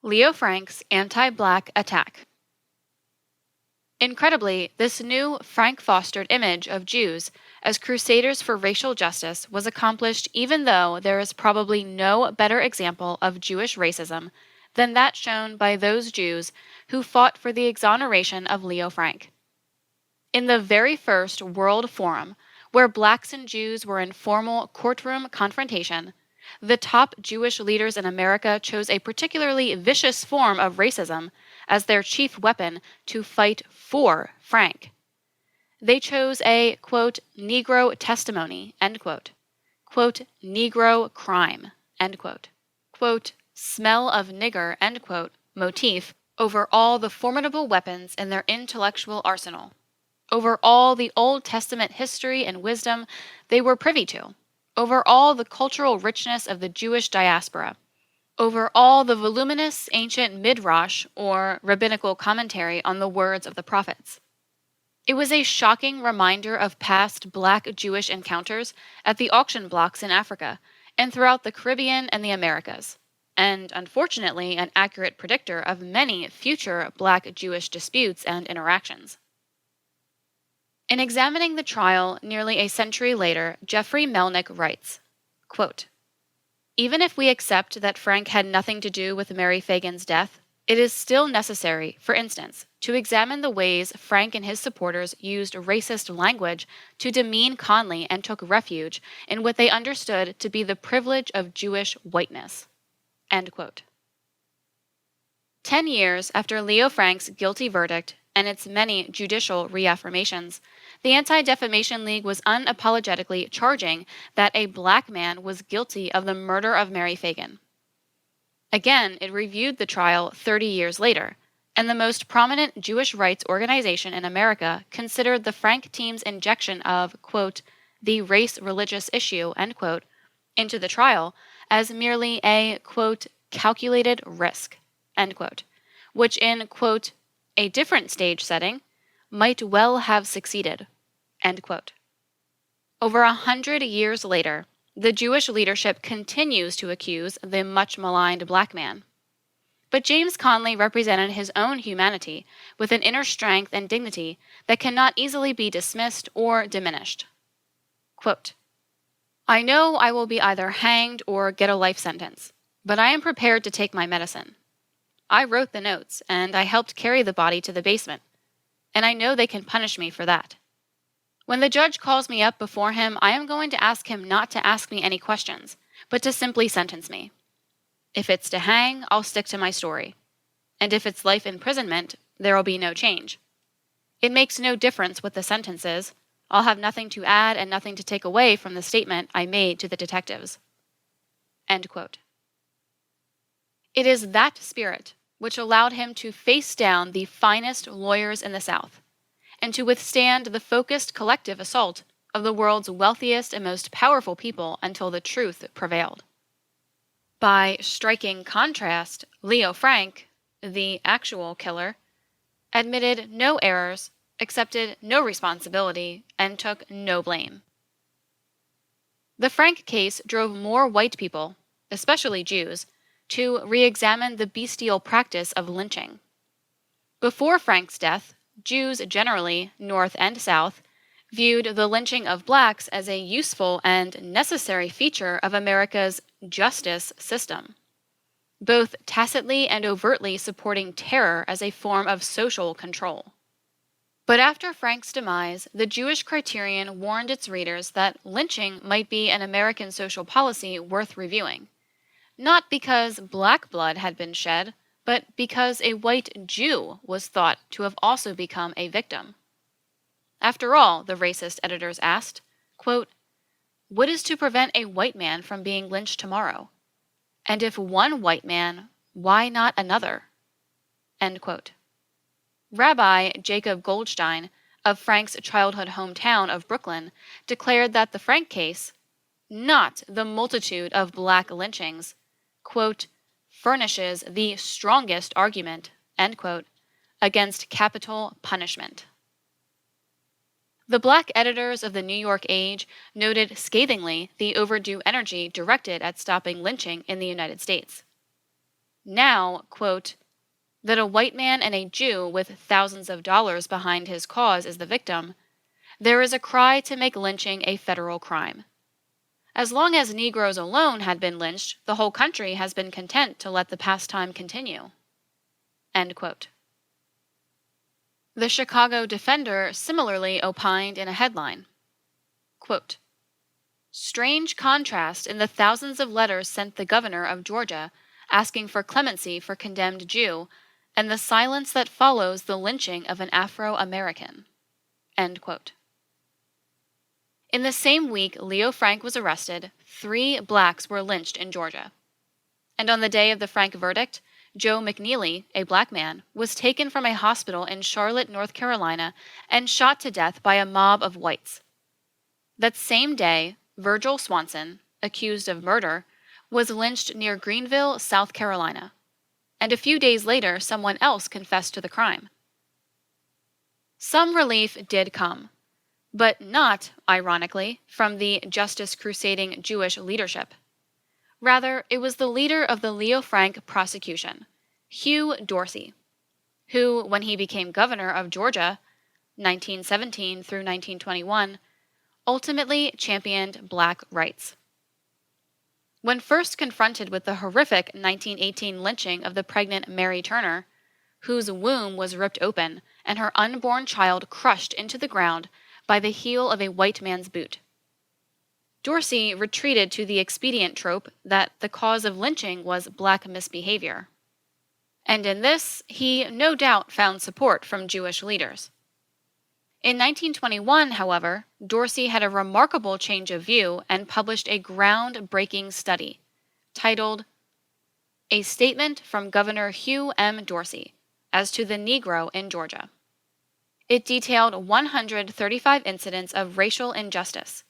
Leo Frank's anti-Black attack. Incredibly, this new Frank-fostered image of Jews as crusaders for racial justice was accomplished even though there is probably no better example of Jewish racism than that shown by those Jews who fought for the exoneration of Leo Frank. In the very first World Forum, where blacks and Jews were in formal courtroom confrontation, the top Jewish leaders in America chose a particularly vicious form of racism as their chief weapon to fight for Frank. They chose a, quote, Negro testimony, end quote, Negro crime, end quote, smell of nigger, end quote, motif over all the formidable weapons in their intellectual arsenal, over all the Old Testament history and wisdom they were privy to, over all the cultural richness of the Jewish diaspora, over all the voluminous ancient midrash or rabbinical commentary on the words of the prophets. It was a shocking reminder of past Black Jewish encounters at the auction blocks in Africa and throughout the Caribbean and the Americas, and unfortunately an accurate predictor of many future Black Jewish disputes and interactions. In examining the trial nearly a century later, Jeffrey Melnick writes, quote, even if we accept that Frank had nothing to do with Mary Phagan's death, it is still necessary, for instance, to examine the ways Frank and his supporters used racist language to demean Conley and took refuge in what they understood to be the privilege of Jewish whiteness. End quote. 10 years after Leo Frank's guilty verdict and its many judicial reaffirmations, the Anti-Defamation League was unapologetically charging that a black man was guilty of the murder of Mary Phagan. Again, it reviewed the trial 30 years later, and the most prominent Jewish rights organization in America considered the Frank team's injection of, quote, the race-religious issue, end quote, into the trial as merely a, quote, calculated risk, end quote, which in, quote, a different stage setting might well have succeeded, end quote. Over 100 years later, the Jewish leadership continues to accuse the much-maligned black man. But James Conley represented his own humanity with an inner strength and dignity that cannot easily be dismissed or diminished. Quote, I know I will be either hanged or get a life sentence, but I am prepared to take my medicine. I wrote the notes, and I helped carry the body to the basement, and I know they can punish me for that. When the judge calls me up before him, I am going to ask him not to ask me any questions, but to simply sentence me. If it's to hang, I'll stick to my story. And if it's life imprisonment, there will be no change. It makes no difference what the sentence is. I'll have nothing to add and nothing to take away from the statement I made to the detectives. End quote. It is that spirit which allowed him to face down the finest lawyers in the South, and to withstand the focused collective assault of the world's wealthiest and most powerful people until the truth prevailed. By striking contrast, Leo Frank, the actual killer, admitted no errors, accepted no responsibility, and took no blame. The Frank case drove more white people, especially Jews, to re-examine the bestial practice of lynching. Before Frank's death, Jews generally, North and South, viewed the lynching of blacks as a useful and necessary feature of America's justice system, both tacitly and overtly supporting terror as a form of social control. But after Frank's demise, the Jewish Criterion warned its readers that lynching might be an American social policy worth reviewing, not because black blood had been shed, but because a white Jew was thought to have also become a victim. After all, the racist editors asked, quote, what is to prevent a white man from being lynched tomorrow? And if one white man, why not another? End quote. Rabbi Jacob Goldstein, of Frank's childhood hometown of Brooklyn, declared that the Frank case, not the multitude of black lynchings, quote, furnishes the strongest argument, end quote, against capital punishment. The black editors of the New York Age noted scathingly the overdue energy directed at stopping lynching in the United States. Now, quote, that a white man and a Jew with thousands of dollars behind his cause is the victim, there is a cry to make lynching a federal crime. As long as Negroes alone had been lynched, the whole country has been content to let the pastime continue. End quote. The Chicago Defender similarly opined in a headline, quote, strange contrast in the thousands of letters sent the governor of Georgia asking for clemency for condemned Jew, and the silence that follows the lynching of an Afro-American. End quote. In the same week Leo Frank was arrested, 3 blacks were lynched in Georgia. And on the day of the Frank verdict, Joe McNeely, a black man, was taken from a hospital in Charlotte, North Carolina, and shot to death by a mob of whites. That same day, Virgil Swanson, accused of murder, was lynched near Greenville, South Carolina. And a few days later, someone else confessed to the crime. Some relief did come, but not, ironically, from the justice-crusading Jewish leadership. Rather, it was the leader of the Leo Frank prosecution, Hugh Dorsey, who, when he became governor of Georgia, 1917 through 1921, ultimately championed black rights. When first confronted with the horrific 1918 lynching of the pregnant Mary Turner, whose womb was ripped open and her unborn child crushed into the ground by the heel of a white man's boot, Dorsey retreated to the expedient trope that the cause of lynching was black misbehavior. And in this, he no doubt found support from Jewish leaders. In 1921, however, Dorsey had a remarkable change of view and published a ground-breaking study titled A Statement from Governor Hugh M. Dorsey as to the Negro in Georgia. It detailed 135 incidents of racial injustice,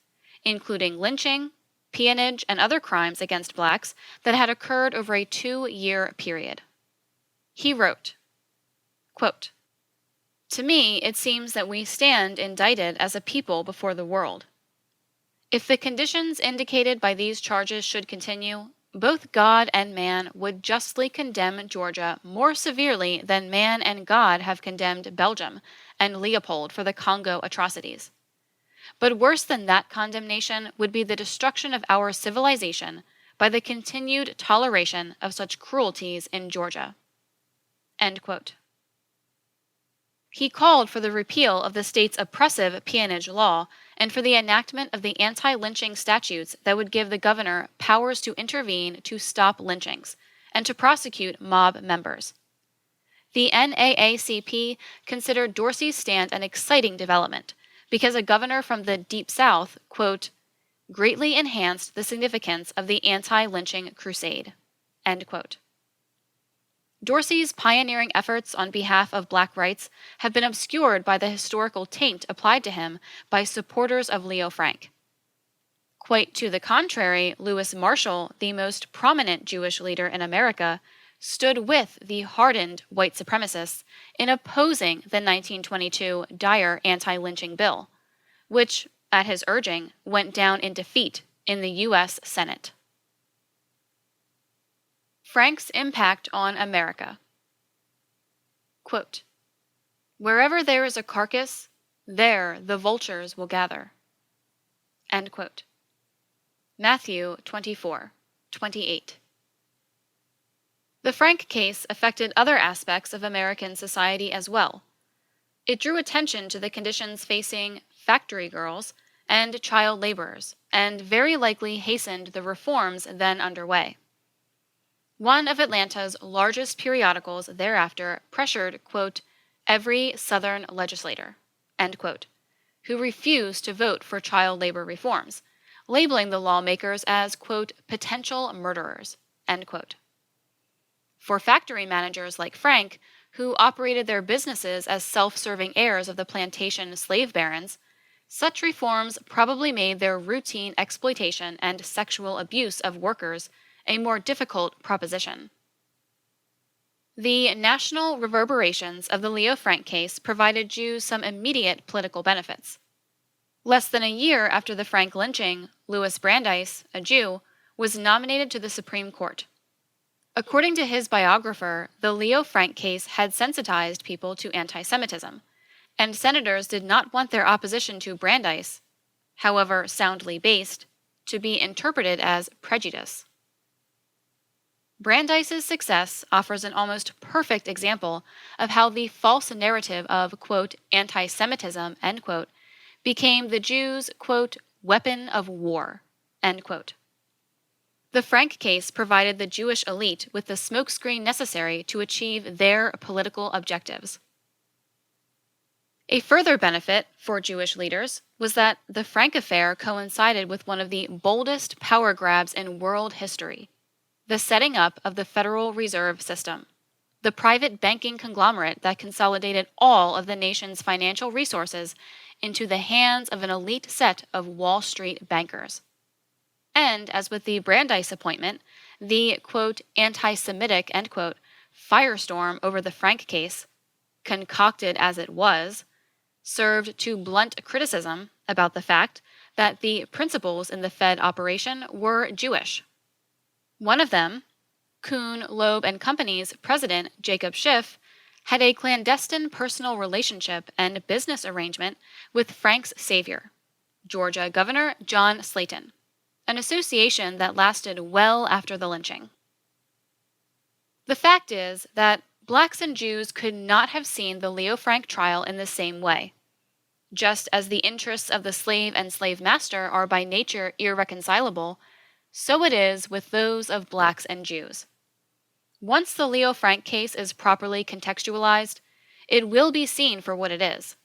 including lynching, peonage, and other crimes against blacks that had occurred over a 2-year period. He wrote, quote, to me, it seems that we stand indicted as a people before the world. If the conditions indicated by these charges should continue, both God and man would justly condemn Georgia more severely than man and God have condemned Belgium and Leopold for the Congo atrocities. But worse than that condemnation would be the destruction of our civilization by the continued toleration of such cruelties in Georgia. End quote. He called for the repeal of the state's oppressive peonage law and for the enactment of the anti-lynching statutes that would give the governor powers to intervene to stop lynchings and to prosecute mob members. The NAACP considered Dorsey's stand an exciting development because a governor from the Deep South, quote, greatly enhanced the significance of the anti-lynching crusade, end quote. Dorsey's pioneering efforts on behalf of black rights have been obscured by the historical taint applied to him by supporters of Leo Frank. Quite to the contrary, Lewis Marshall, the most prominent Jewish leader in America, stood with the hardened white supremacists in opposing the 1922 Dyer anti-lynching bill, which, at his urging, went down in defeat in the U.S. Senate. Frank's impact on America. Quote, wherever there is a carcass, there the vultures will gather. End quote. Matthew 24:28. The Frank case affected other aspects of American society as well. It drew attention to the conditions facing factory girls and child laborers, and very likely hastened the reforms then underway. One of Atlanta's largest periodicals thereafter pressured, quote, every Southern legislator, end quote, who refused to vote for child labor reforms, labeling the lawmakers as, quote, potential murderers, end quote. For factory managers like Frank, who operated their businesses as self-serving heirs of the plantation slave barons, such reforms probably made their routine exploitation and sexual abuse of workers a more difficult proposition. The national reverberations of the Leo Frank case provided Jews some immediate political benefits. Less than a year after the Frank lynching, Louis Brandeis, a Jew, was nominated to the Supreme Court. According to his biographer, the Leo Frank case had sensitized people to anti Semitism, and senators did not want their opposition to Brandeis, however soundly based, to be interpreted as prejudice. Brandeis's success offers an almost perfect example of how the false narrative of, quote, anti Semitism, end quote, became the Jews' quote, weapon of war, end quote. The Frank case provided the Jewish elite with the smokescreen necessary to achieve their political objectives. A further benefit for Jewish leaders was that the Frank affair coincided with one of the boldest power grabs in world history: the setting up of the Federal Reserve System, the private banking conglomerate that consolidated all of the nation's financial resources into the hands of an elite set of Wall Street bankers. And, as with the Brandeis appointment, the, quote, anti-Semitic, end quote, firestorm over the Frank case, concocted as it was, served to blunt criticism about the fact that the principals in the Fed operation were Jewish. One of them, Kuhn, Loeb and Company's president Jacob Schiff, had a clandestine personal relationship and business arrangement with Frank's savior, Georgia Governor John Slayton, an association that lasted well after the lynching. The fact is that blacks and Jews could not have seen the Leo Frank trial in the same way. Just as the interests of the slave and slave master are by nature irreconcilable, so it is with those of blacks and Jews. Once the Leo Frank case is properly contextualized, it will be seen for what it is: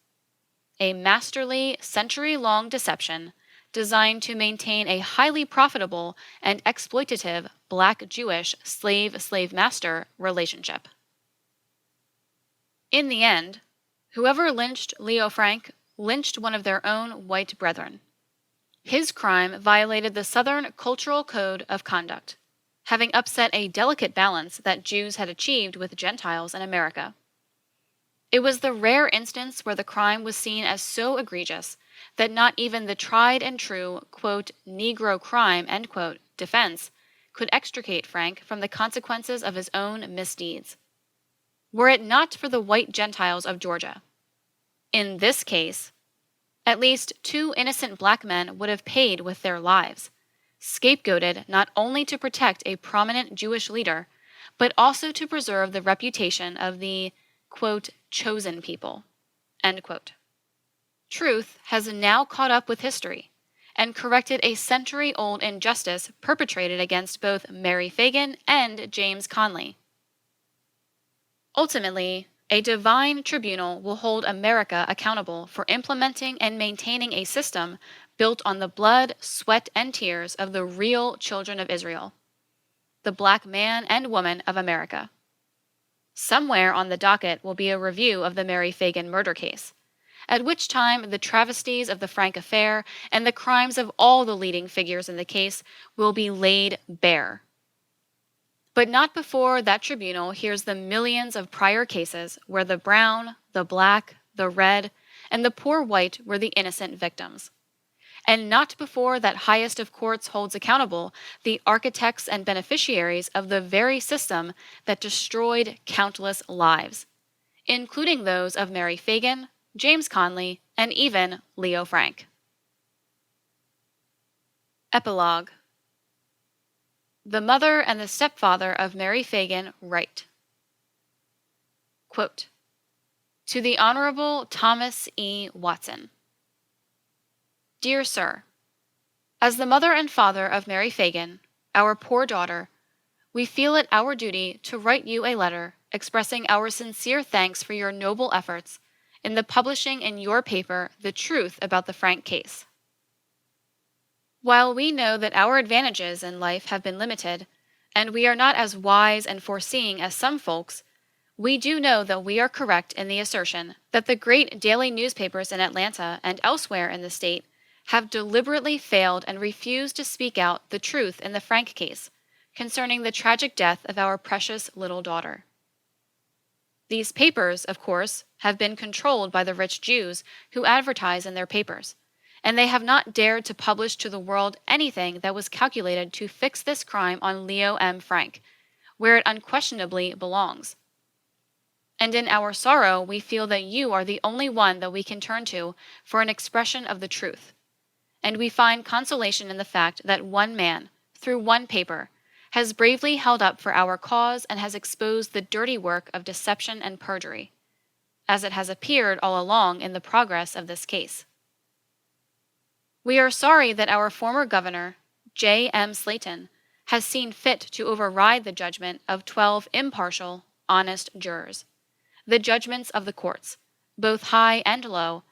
a masterly, century-long deception designed to maintain a highly profitable and exploitative black-Jewish slave-slave master relationship. In the end, whoever lynched Leo Frank lynched one of their own white brethren. His crime violated the Southern cultural code of conduct, having upset a delicate balance that Jews had achieved with Gentiles in America. It was the rare instance where the crime was seen as so egregious that not even the tried and true, quote, Negro crime, end quote, defense could extricate Frank from the consequences of his own misdeeds. Were it not for the white Gentiles of Georgia, in this case, at least 2 innocent black men would have paid with their lives, scapegoated not only to protect a prominent Jewish leader, but also to preserve the reputation of the, quote, chosen people, end quote. Truth has now caught up with history and corrected a century-old injustice perpetrated against both Mary Phagan and James Conley. Ultimately, a divine tribunal will hold America accountable for implementing and maintaining a system built on the blood, sweat, and tears of the real children of Israel, the black man and woman of America. Somewhere on the docket will be a review of the Mary Phagan murder case, at which time the travesties of the Frank affair and the crimes of all the leading figures in the case will be laid bare. But not before that tribunal hears the millions of prior cases where the brown, the black, the red, and the poor white were the innocent victims. And not before that highest of courts holds accountable the architects and beneficiaries of the very system that destroyed countless lives, including those of Mary Phagan, James Conley, and even Leo Frank. Epilogue. The mother and the stepfather of Mary Phagan write, quote, to the Honorable Thomas E. Watson. Dear Sir, as the mother and father of Mary Phagan, our poor daughter, we feel it our duty to write you a letter expressing our sincere thanks for your noble efforts in the publishing in your paper the truth about the Frank case. While we know that our advantages in life have been limited, and we are not as wise and foreseeing as some folks, we do know that we are correct in the assertion that the great daily newspapers in Atlanta and elsewhere in the state have deliberately failed and refused to speak out the truth in the Frank case concerning the tragic death of our precious little daughter. These papers, of course, have been controlled by the rich Jews who advertise in their papers, and they have not dared to publish to the world anything that was calculated to fix this crime on Leo M. Frank, where it unquestionably belongs. And in our sorrow, we feel that you are the only one that we can turn to for an expression of the truth. And we find consolation in the fact that one man, through one paper, has bravely held up for our cause and has exposed the dirty work of deception and perjury, as it has appeared all along in the progress of this case. We are sorry that our former governor, J. M. Slayton, has seen fit to override the judgment of 12 impartial, honest jurors, the judgments of the courts, both high and low,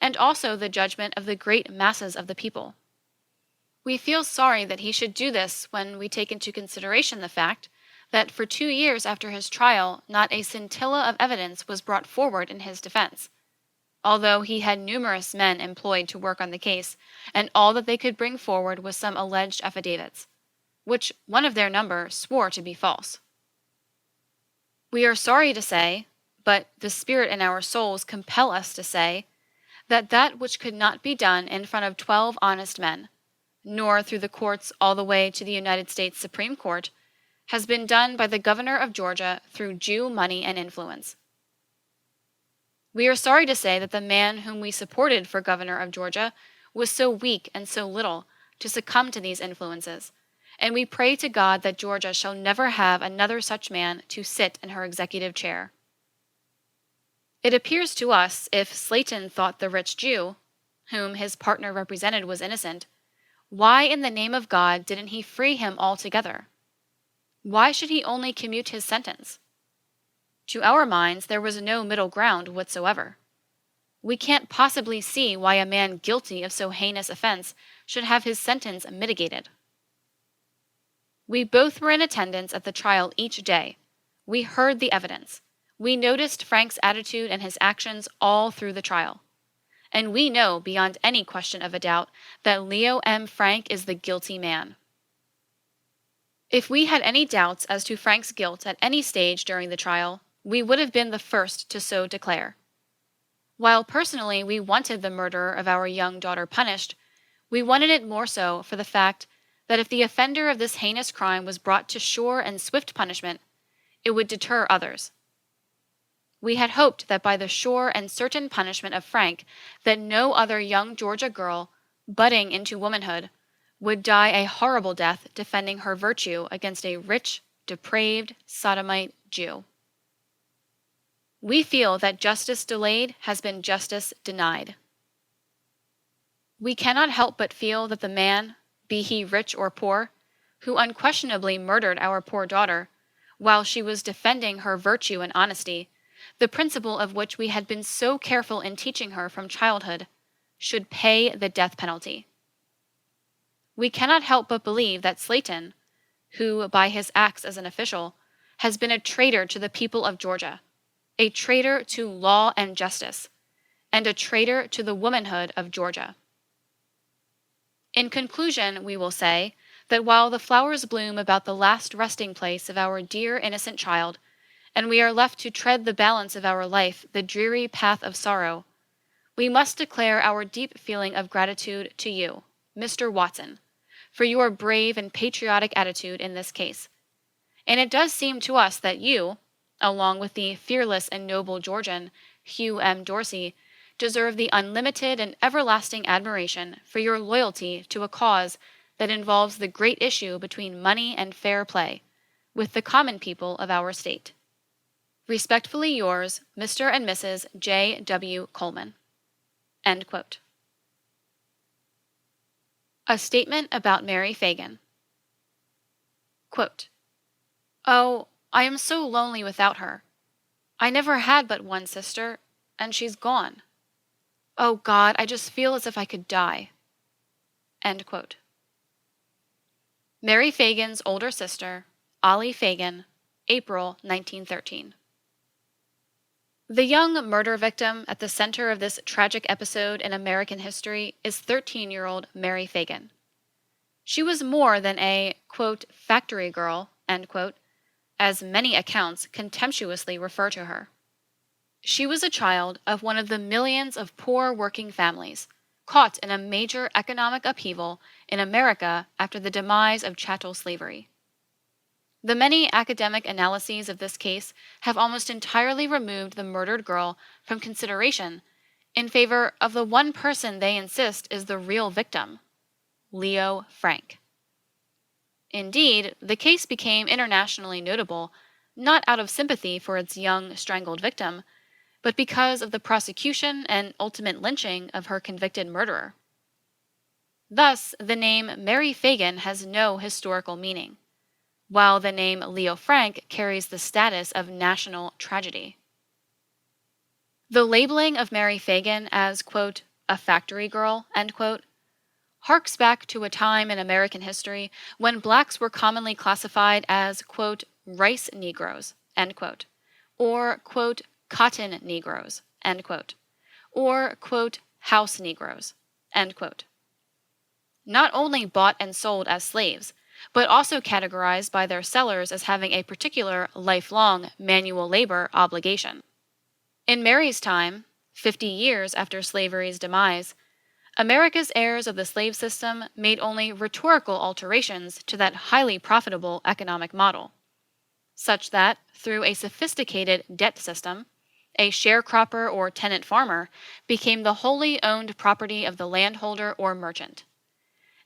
and also the judgment of the great masses of the people. We feel sorry that he should do this when we take into consideration the fact that for 2 years after his trial not a scintilla of evidence was brought forward in his defense, although he had numerous men employed to work on the case, and all that they could bring forward was some alleged affidavits, which one of their number swore to be false. We are sorry to say, but the spirit in our souls compel us to say, that which could not be done in front of 12 honest men, nor through the courts all the way to the United States Supreme Court, has been done by the governor of Georgia through Jew money and influence. We are sorry to say that the man whom we supported for governor of Georgia was so weak and so little to succumb to these influences, and we pray to God that Georgia shall never have another such man to sit in her executive chair. It appears to us if Slayton thought the rich Jew, whom his partner represented, was innocent, why in the name of God didn't he free him altogether? Why should he only commute his sentence? To our minds, there was no middle ground whatsoever. We can't possibly see why a man guilty of so heinous offense should have his sentence mitigated. We both were in attendance at the trial each day. We heard the evidence. We noticed Frank's attitude and his actions all through the trial. And we know beyond any question of a doubt that Leo M. Frank is the guilty man. If we had any doubts as to Frank's guilt at any stage during the trial, we would have been the first to so declare. While personally we wanted the murderer of our young daughter punished, we wanted it more so for the fact that if the offender of this heinous crime was brought to sure and swift punishment, it would deter others. We had hoped that by the sure and certain punishment of Frank, that no other young Georgia girl, budding into womanhood, would die a horrible death defending her virtue against a rich, depraved, sodomite Jew. We feel that justice delayed has been justice denied. We cannot help but feel that the man, be he rich or poor, who unquestionably murdered our poor daughter, while she was defending her virtue and honesty, the principle of which we had been so careful in teaching her from childhood, should pay the death penalty. We cannot help but believe that Slayton, who, by his acts as an official, has been a traitor to the people of Georgia, a traitor to law and justice, and a traitor to the womanhood of Georgia. In conclusion, we will say that while the flowers bloom about the last resting place of our dear innocent child, and we are left to tread the balance of our life the dreary path of sorrow, we must declare our deep feeling of gratitude to you, Mr. Watson, for your brave and patriotic attitude in this case. And it does seem to us that you, along with the fearless and noble Georgian, Hugh M. Dorsey, deserve the unlimited and everlasting admiration for your loyalty to a cause that involves the great issue between money and fair play, with the common people of our state. Respectfully yours, Mr. and Mrs. J. W. Coleman. End quote. A statement about Mary Phagan. Quote, "Oh, I am so lonely without her. I never had but one sister, and she's gone. Oh God, I just feel as if I could die." End quote. Mary Phagan's older sister, Ollie Phagan, April 1913. The young murder victim at the center of this tragic episode in American history is 13-year-old Mary Phagan. She was more than a, quote, factory girl, end quote, as many accounts contemptuously refer to her. She was a child of one of the millions of poor working families caught in a major economic upheaval in America after the demise of chattel slavery. The many academic analyses of this case have almost entirely removed the murdered girl from consideration in favor of the one person they insist is the real victim, Leo Frank. Indeed, the case became internationally notable not out of sympathy for its young, strangled victim, but because of the prosecution and ultimate lynching of her convicted murderer. Thus, the name Mary Phagan has no historical meaning, while the name Leo Frank carries the status of national tragedy. The labeling of Mary Phagan as, quote, a factory girl, end quote, harks back to a time in American history when blacks were commonly classified as, quote, rice Negroes, end quote, or, quote, cotton Negroes, end quote, or, quote, house Negroes, end quote. Not only bought and sold as slaves, but also categorized by their sellers as having a particular lifelong manual labor obligation. In Mary's time, 50 years after slavery's demise, America's heirs of the slave system made only rhetorical alterations to that highly profitable economic model, such that, through a sophisticated debt system, a sharecropper or tenant farmer became the wholly owned property of the landholder or merchant.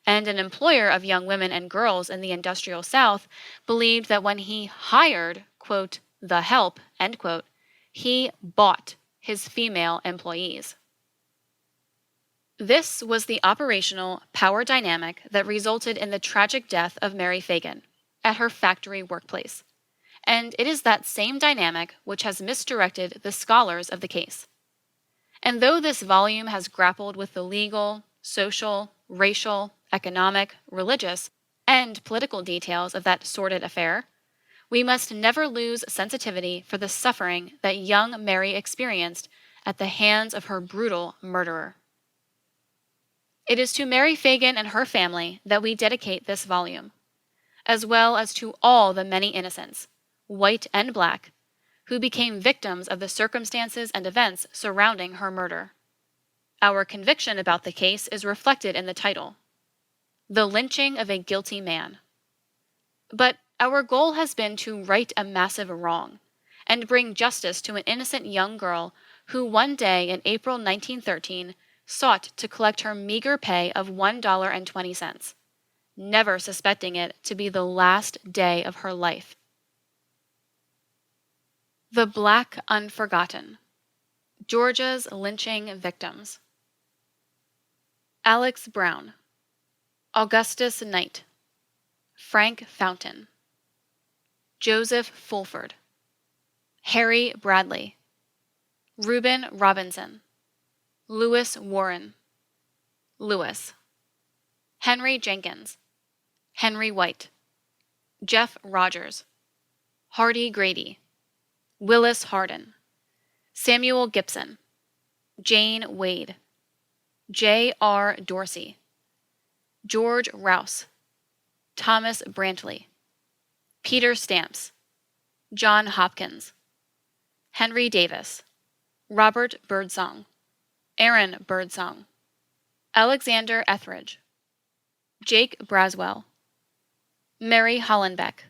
And an employer of young women and girls in the industrial South believed that when he hired, quote, the help, end quote, he bought his female employees. This was the operational power dynamic that resulted in the tragic death of Mary Phagan at her factory workplace, and it is that same dynamic which has misdirected the scholars of the case. And though this volume has grappled with the legal, social, racial, economic, religious, and political details of that sordid affair, we must never lose sensitivity for the suffering that young Mary experienced at the hands of her brutal murderer. It is to Mary Phagan and her family that we dedicate this volume, as well as to all the many innocents, white and black, who became victims of the circumstances and events surrounding her murder. Our conviction about the case is reflected in the title, The Lynching of a Guilty Man. But our goal has been to right a massive wrong and bring justice to an innocent young girl who one day in April 1913 sought to collect her meager pay of $1.20, never suspecting it to be the last day of her life. The Black Unforgotten. Georgia's Lynching Victims. Alex Brown, Augustus Knight, Frank Fountain, Joseph Fulford, Harry Bradley, Reuben Robinson, Lewis Warren, Lewis, Henry Jenkins, Henry White, Jeff Rogers, Hardy Grady, Willis Hardin, Samuel Gibson, Jane Wade, J. R. Dorsey, George Rouse, Thomas Brantley, Peter Stamps, John Hopkins, Henry Davis, Robert Birdsong, Aaron Birdsong, Alexander Etheridge, Jake Braswell, Mary Hollenbeck,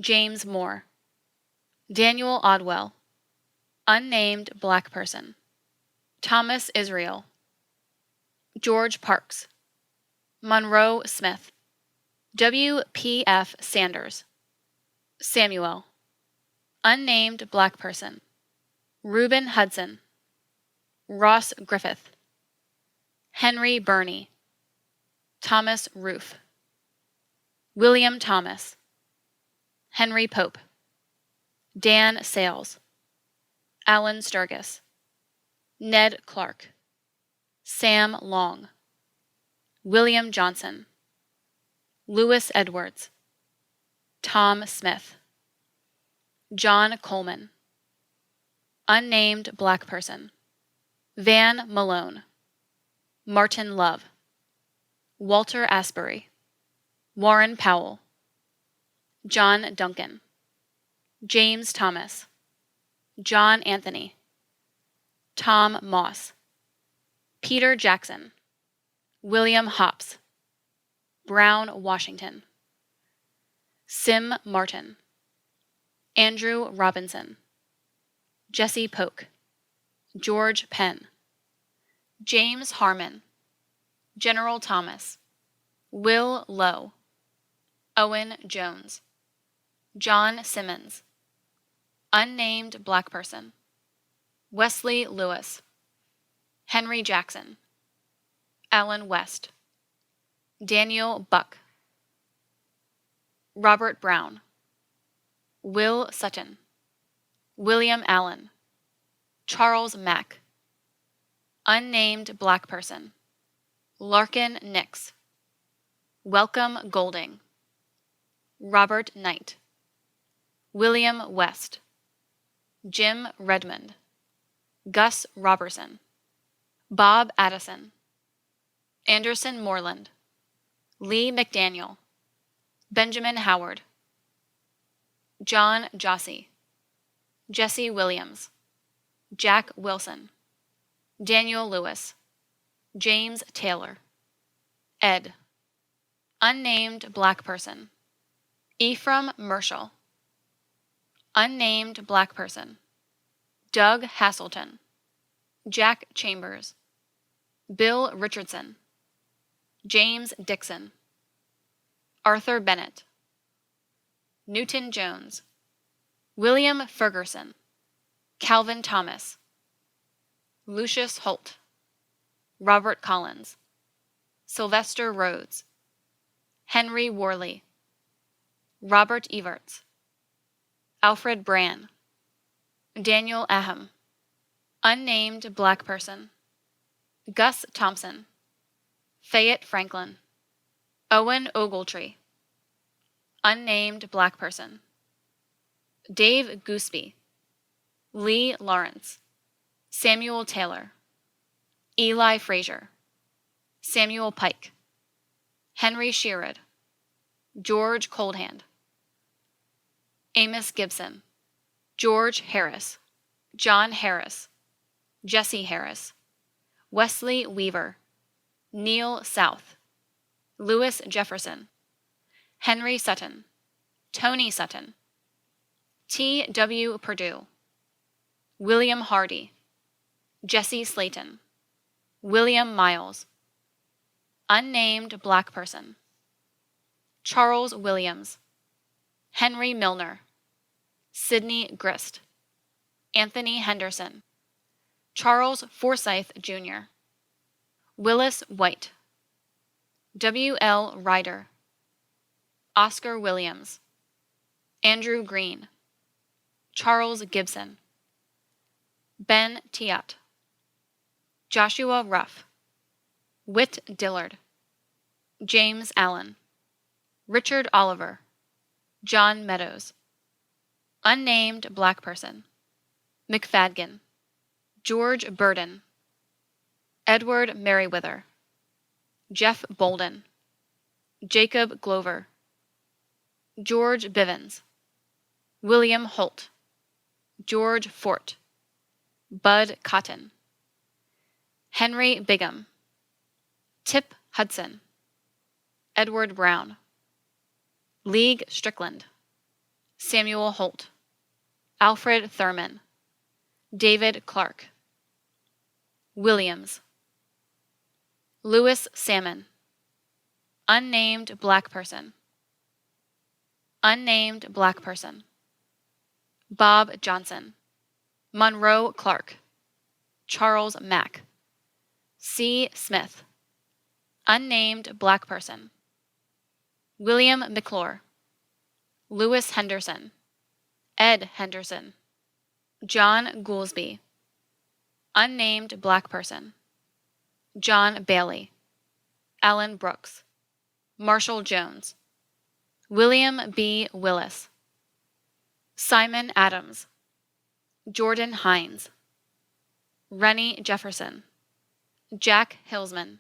James Moore, Daniel Odwell, Unnamed Black Person, Thomas Israel, George Parks, Monroe Smith, W. P. F. Sanders, Samuel, Unnamed Black Person, Reuben Hudson, Ross Griffith, Henry Burney, Thomas Roof, William Thomas, Henry Pope, Dan Sales, Alan Sturgis, Ned Clark, Sam Long, William Johnson, Lewis Edwards, Tom Smith, John Coleman, Unnamed Black Person, Van Malone, Martin Love, Walter Asbury, Warren Powell, John Duncan, James Thomas, John Anthony, Tom Moss, Peter Jackson, William Hops, Brown Washington, Sim Martin, Andrew Robinson, Jesse Polk, George Penn, James Harmon, General Thomas, Will Lowe, Owen Jones, John Simmons, unnamed black person, Wesley Lewis, Henry Jackson, Allen West, Daniel Buck, Robert Brown, Will Sutton, William Allen, Charles Mack, unnamed black person, Larkin Nix, Welcome Golding, Robert Knight, William West, Jim Redmond, Gus Robertson, Bob Addison, Anderson Moreland, Lee McDaniel, Benjamin Howard, John Jossie, Jesse Williams, Jack Wilson, Daniel Lewis, James Taylor, Ed, unnamed black person, Ephraim Merschel, unnamed black person, Doug Hasselton, Jack Chambers, Bill Richardson, James Dixon, Arthur Bennett, Newton Jones, William Ferguson, Calvin Thomas, Lucius Holt, Robert Collins, Sylvester Rhodes, Henry Worley, Robert Everts, Alfred Brann, Daniel Aham, unnamed black person, Gus Thompson, Fayette Franklin, Owen Ogletree, unnamed black person, Dave Gooseby, Lee Lawrence, Samuel Taylor, Eli Frazier, Samuel Pike, Henry Sherrod, George Coldhand, Amos Gibson, George Harris, John Harris, Jesse Harris, Wesley Weaver, Neil South, Lewis Jefferson, Henry Sutton, Tony Sutton, T. W. Purdue, William Hardy, Jesse Slayton, William Miles, unnamed black person, Charles Williams, Henry Milner, Sidney Grist, Anthony Henderson, Charles Forsyth Jr., Willis White, W. L. Ryder, Oscar Williams, Andrew Green, Charles Gibson, Ben Tiat, Joshua Ruff, Whit Dillard, James Allen, Richard Oliver, John Meadows, unnamed black person, McFadden, George Burden, Edward Merriweather, Jeff Bolden, Jacob Glover, George Bivens, William Holt, George Fort, Bud Cotton, Henry Bigham, Tip Hudson, Edward Brown, League Strickland, Samuel Holt, Alfred Thurman, David Clark, Williams, Louis Salmon, unnamed black person, unnamed black person, Bob Johnson, Monroe Clark, Charles Mack, C. Smith, unnamed black person, William McClure, Lewis Henderson, Ed Henderson, John Goolsby, unnamed black person, John Bailey, Alan Brooks, Marshall Jones, William B. Willis, Simon Adams, Jordan Hines, Rennie Jefferson, Jack Hillsman,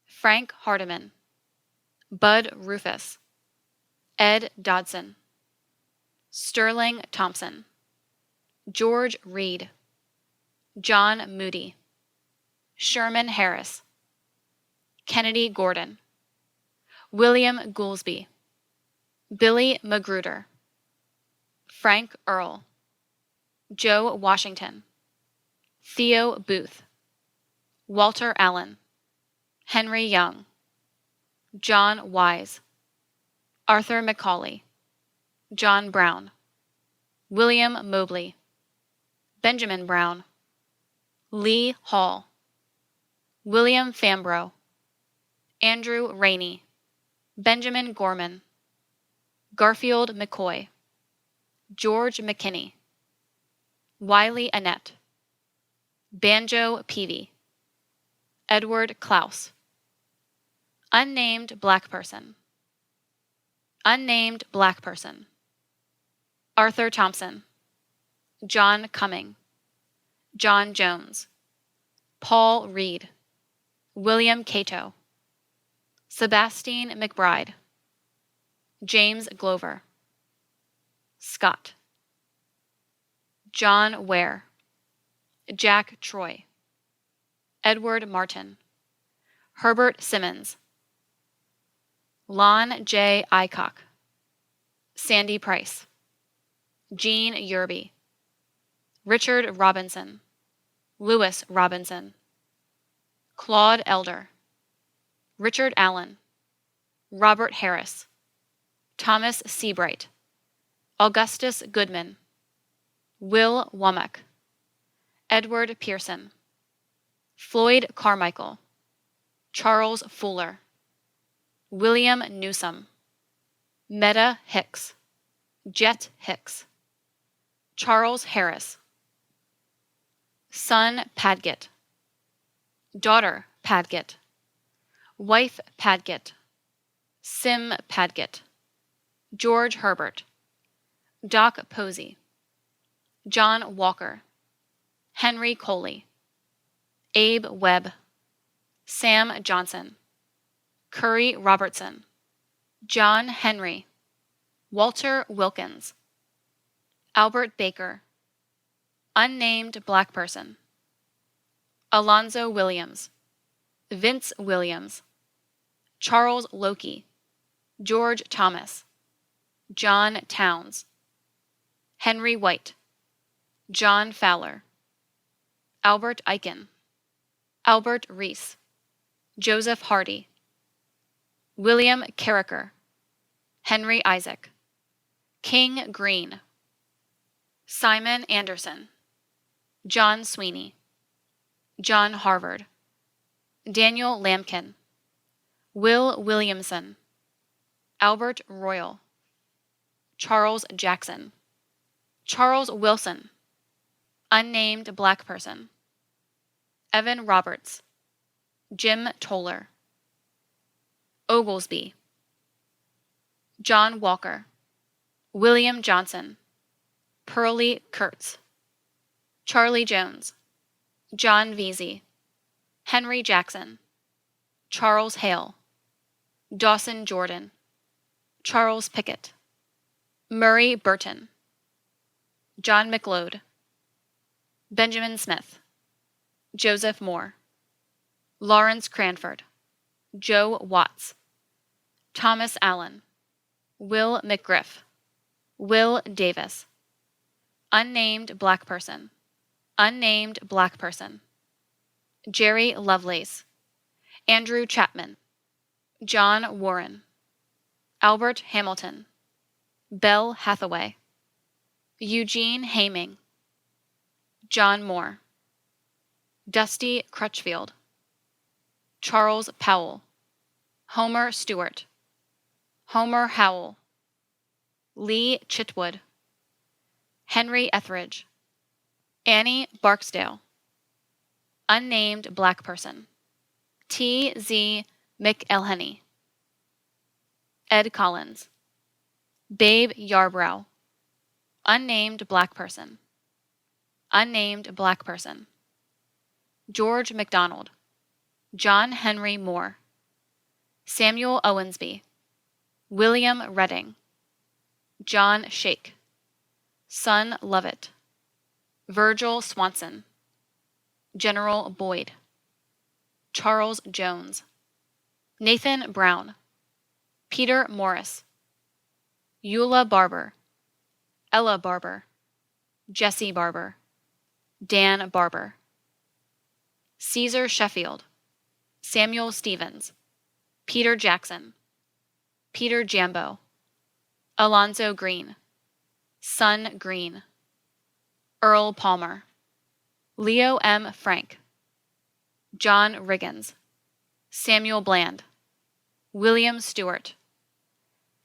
Frank Hardiman, Bud Rufus, Ed Dodson, Sterling Thompson, George Reed, John Moody, Sherman Harris, Kennedy Gordon, William Goolsby, Billy Magruder, Frank Earl, Joe Washington, Theo Booth, Walter Allen, Henry Young, John Wise, Arthur Macaulay, John Brown, William Mobley, Benjamin Brown, Lee Hall, William Fambrough, Andrew Rainey, Benjamin Gorman, Garfield McCoy, George McKinney, Wiley Annette, Banjo Peavy, Edward Klaus, Unnamed black person, Unnamed black person, Arthur Thompson, John Cumming, John Jones, Paul Reed, William Cato, Sebastine McBride, James Glover, Scott, John Ware, Jack Troy, Edward Martin, Herbert Simmons, Lon J. Aycock, Sandy Price, Gene Yerby, Richard Robinson, Lewis Robinson, Claude Elder, Richard Allen, Robert Harris, Thomas Seabright, Augustus Goodman, Will Womack, Edward Pearson, Floyd Carmichael, Charles Fuller, William Newsom, Meta Hicks, Jet Hicks, Charles Harris, son Padgett, daughter Padgett, wife Padgett, Sim Padgett, George Herbert, Doc Posey, John Walker, Henry Coley, Abe Webb, Sam Johnson, Curry Robertson, John Henry, Walter Wilkins, Albert Baker, Unnamed black person, Alonzo Williams, Vince Williams, Charles Loki, George Thomas, John Towns, Henry White, John Fowler, Albert Eichen, Albert Reese, Joseph Hardy, William Carricker, Henry Isaac, King Green, Simon Anderson, John Sweeney, John Harvard, Daniel Lampkin, Will Williamson, Albert Royal, Charles Jackson, Charles Wilson, Unnamed black person, Evan Roberts, Jim Toller, Oglesby, John Walker, William Johnson, Pearlie Kurtz, Charlie Jones, John Vesey, Henry Jackson, Charles Hale, Dawson Jordan, Charles Pickett, Murray Burton, John McLeod, Benjamin Smith, Joseph Moore, Lawrence Cranford, Joe Watts, Thomas Allen, Will McGriff, Will Davis, Unnamed black person, Unnamed black person, Jerry Lovelace, Andrew Chapman, John Warren, Albert Hamilton, Belle Hathaway, Eugene Haming, John Moore, Dusty Crutchfield, Charles Powell, Homer Stewart, Homer Howell, Lee Chitwood, Henry Etheridge, Annie Barksdale, Unnamed black person, T. Z. McElhenney, Ed Collins, Babe Yarbrough, Unnamed black person, Unnamed black person, George MacDonald, John Henry Moore, Samuel Owensby, William Redding, John Shake, Son Lovett, Virgil Swanson, General Boyd, Charles Jones, Nathan Brown, Peter Morris, Eula Barber, Ella Barber, Jesse Barber, Dan Barber. Caesar Sheffield, Samuel Stevens, Peter Jackson, Peter Jambo, Alonzo Green, Son Green, Earl Palmer, Leo M. Frank, John Riggins, Samuel Bland, William Stewart,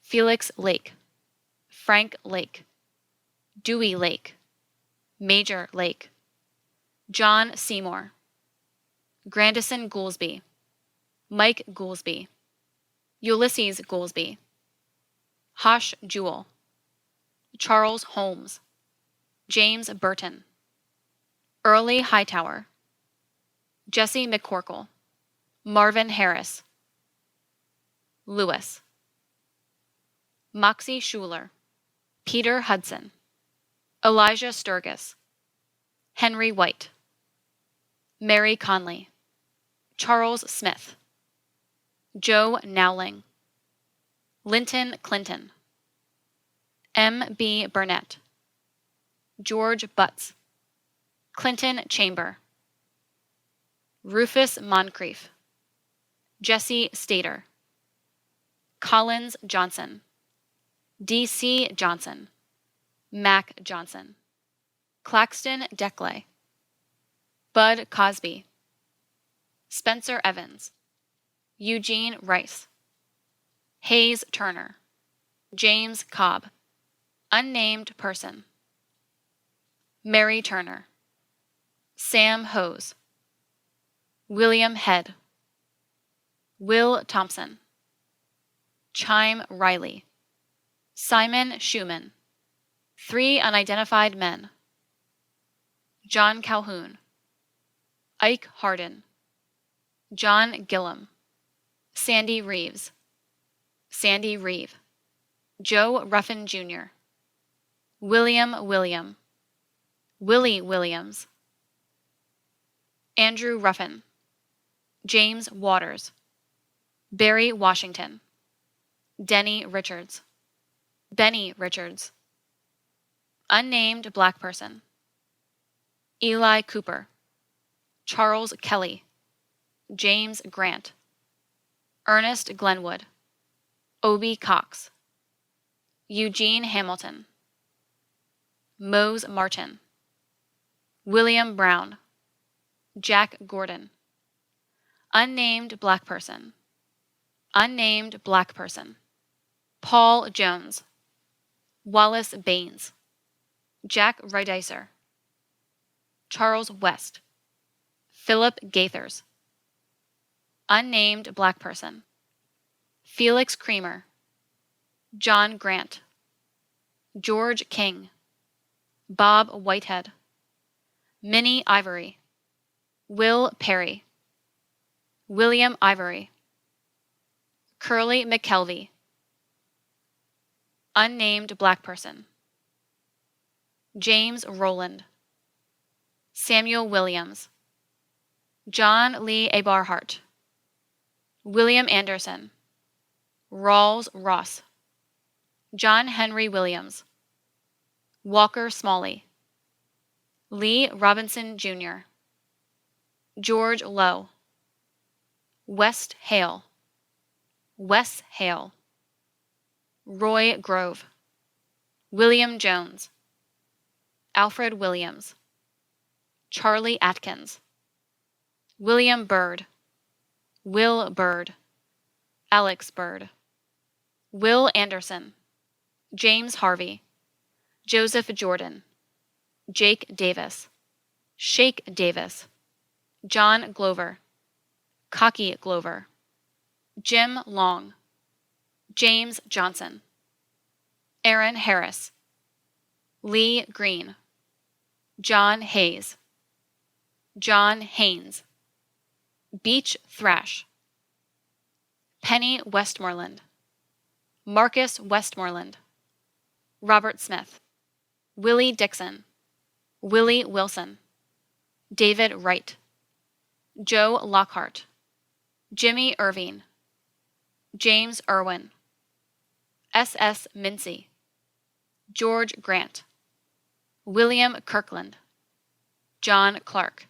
Felix Lake, Frank Lake, Dewey Lake, Major Lake, John Seymour, Grandison Goolsby, Mike Goolsby, Ulysses Goolsby, Hosh Jewell, Charles Holmes, James Burton, Early Hightower, Jesse McCorkle, Marvin Harris, Lewis, Moxie Schuler, Peter Hudson, Elijah Sturgis, Henry White, Mary Conley, Charles Smith, Joe Nowling, Linton Clinton, M. B. Burnett, George Butts, Clinton Chamber, Rufus Moncrief, Jesse Stater, Collins Johnson, D.C. Johnson, Mac Johnson, Claxton Deckley, Bud Cosby, Spencer Evans, Eugene Rice, Hayes Turner, James Cobb, unnamed person, Mary Turner, Sam Hose, William Head, Will Thompson, Chime Riley, Simon Schumann, 3 unidentified men, John Calhoun, Ike Hardin, John Gillum, Sandy Reeves, Sandy Reeve, Joe Ruffin Jr., William William, Willie Williams, Andrew Ruffin, James Waters, Barry Washington, Denny Richards, Benny Richards, unnamed black person, Eli Cooper, Charles Kelly, James Grant, Ernest Glenwood, Obie Cox, Eugene Hamilton, Mose Martin, William Brown, Jack Gordon, unnamed black person, unnamed black person, Paul Jones, Wallace Baines, Jack Rydicer, Charles West, Philip Gaithers, unnamed black person, Felix Creamer, John Grant, George King, Bob Whitehead, Minnie Ivory, Will Perry, William Ivory, Curly McKelvey, unnamed black person, James Rowland, Samuel Williams, John Lee Abarhart, William Anderson, Rawls Ross, John Henry Williams, Walker Smalley, Lee Robinson Jr., George Lowe, West Hale, Wes Hale, Roy Grove, William Jones, Alfred Williams, Charlie Atkins, William Byrd, Will Byrd, Alex Byrd, Will Anderson, James Harvey, Joseph Jordan, Jake Davis, Shake Davis, John Glover, Cocky Glover, Jim Long, James Johnson, Aaron Harris, Lee Green, John Hayes, John Haynes, Beach Thrash, Penny Westmoreland, Marcus Westmoreland, Robert Smith, Willie Dixon, Willie Wilson, David Wright, Joe Lockhart, Jimmy Irving, James Irwin, S.S. Mincy, George Grant, William Kirkland, John Clark,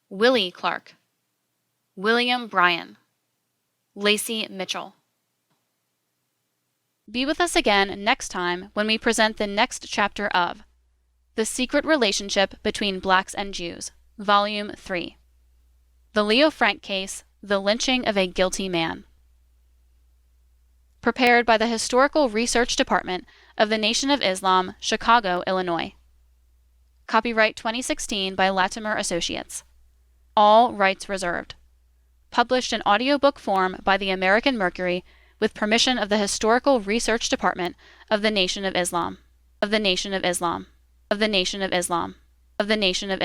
Willie Clark, William Bryan, Lacey Mitchell. Be with us again next time when we present the next chapter of The Secret Relationship Between Blacks and Jews, Volume 3. The Leo Frank Case, The Lynching of a Guilty Man. Prepared by the Historical Research Department of the Nation of Islam, Chicago, Illinois. Copyright 2016 by Latimer Associates. All rights reserved. Published in audiobook form by the American Mercury with permission of the Historical Research Department of the Nation of Islam. Of the Nation of Islam. Of the Nation of Islam. Of the Nation of